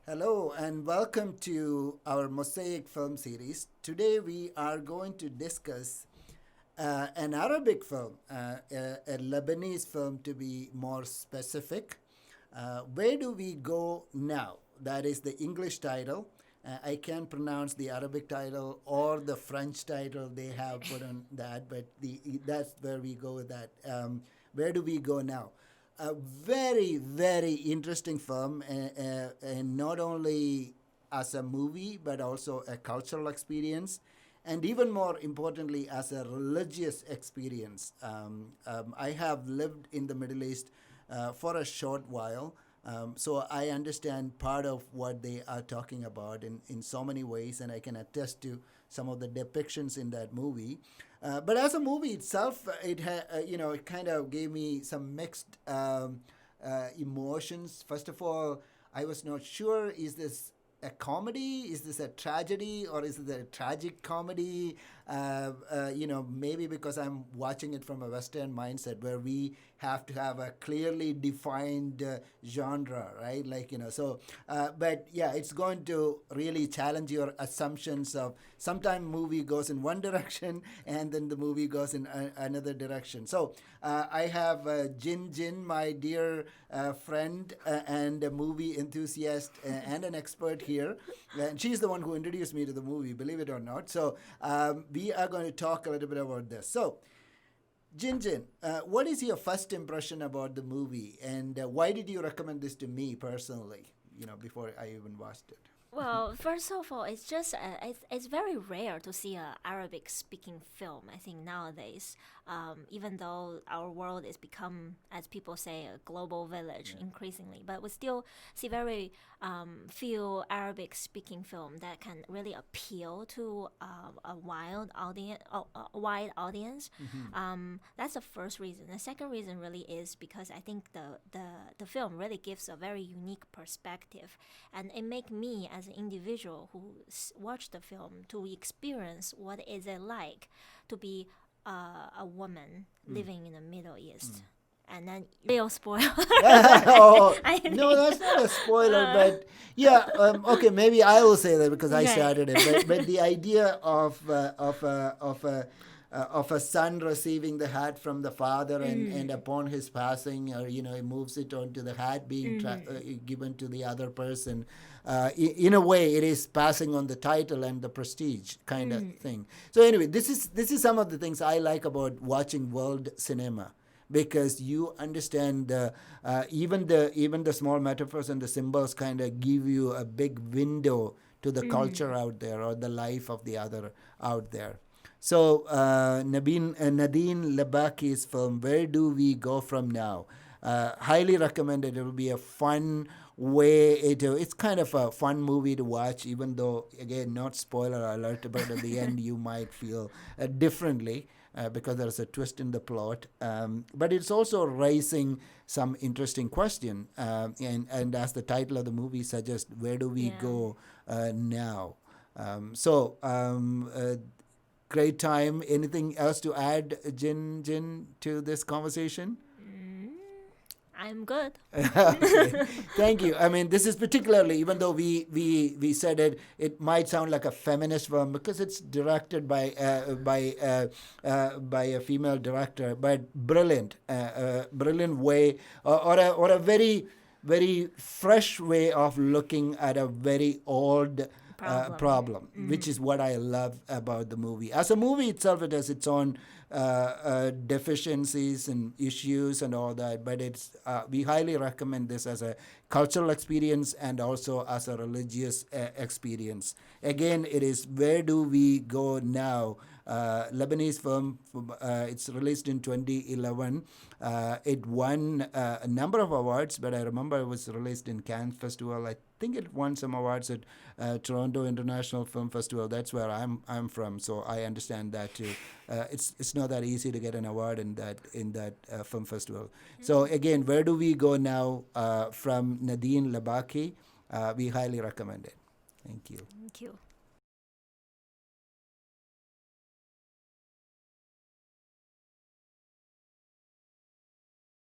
Hello and welcome to our Mosaic film series. Today we are going to discuss an Arabic film, a Lebanese film to be more specific. Where do we go now? That is the English title. I can't pronounce the Arabic title or the French title they have put on that, but that's where we go with that. Where do we go now? A very, very interesting film, and not only as a movie, but also a cultural experience, and even more importantly, as a religious experience. I have lived in the Middle East for a short while. So I understand part of what they are talking about in so many ways, and I can attest to some of the depictions in that movie. But as a movie itself, it kind of gave me some mixed emotions. First of all, I was not sure, is this a comedy? Is this a tragedy, or is it a tragic comedy? Maybe because I'm watching it from a Western mindset where we have to have a clearly defined genre, right? But yeah, it's going to really challenge your assumptions of sometimes movie goes in one direction and then the movie goes in another direction. So I have Jin, my dear friend and a movie enthusiast and an expert here. And she's the one who introduced me to the movie, believe it or not. So we are going to talk a little bit about this. So, Jin, what is your first impression about the movie, and why did you recommend this to me personally? Before I even watched it. Well, first of all, it's very rare to see a Arabic speaking film. I think nowadays, even though our world is become, as people say, a global village increasingly, but we still see very few Arabic speaking film that can really appeal to a wide audience. That's the first reason. The second reason really is because I think the film really gives a very unique perspective, and it make me as an individual who watched the film to experience what is it like to be a woman living in the Middle East. And then real spoiler. Oh, I no, think. that's not a spoiler, but yeah, okay, maybe I will say that because I Right. started it. But the idea of a son receiving the hat from the father, and upon his passing, or he moves it on to the hat being given to the other person. In a way, it is passing on the title and the prestige kind of thing. So anyway, this is some of the things I like about watching world cinema, because you understand even the small metaphors and the symbols kind of give you a big window to the culture out there or the life of the other out there. So Nadine Lebaki's film, Where Do We Go From Now? Highly recommended. It will be a fun it's kind of a fun movie to watch, even though, again, not spoiler alert, but at the end you might feel differently because there's a twist in the plot. But it's also raising some interesting question. And as the title of the movie suggests, where do we Yeah. go now? So, great time. Anything else to add, Jin, to this conversation? Mm, I'm good. Okay, thank you. I mean, this is particularly, even though we said it might sound like a feminist film because it's directed by a female director, but brilliant way, or a very very fresh way of looking at a very old Problem. problem, which is what I love about the movie. As a movie itself, it has its own deficiencies and issues and all that, but we highly recommend this as a cultural experience and also as a religious experience. Again, it is Where Do We Go Now? Lebanese film. It's released in 2011. It won a number of awards, but I remember it was released in Cannes Festival. I think it won some awards at Toronto International Film Festival. That's where I'm from, so I understand that too. It's not that easy to get an award in that film festival. So again, Where Do We Go Now? From Nadine Labaki. We highly recommend it. Thank you. Thank you.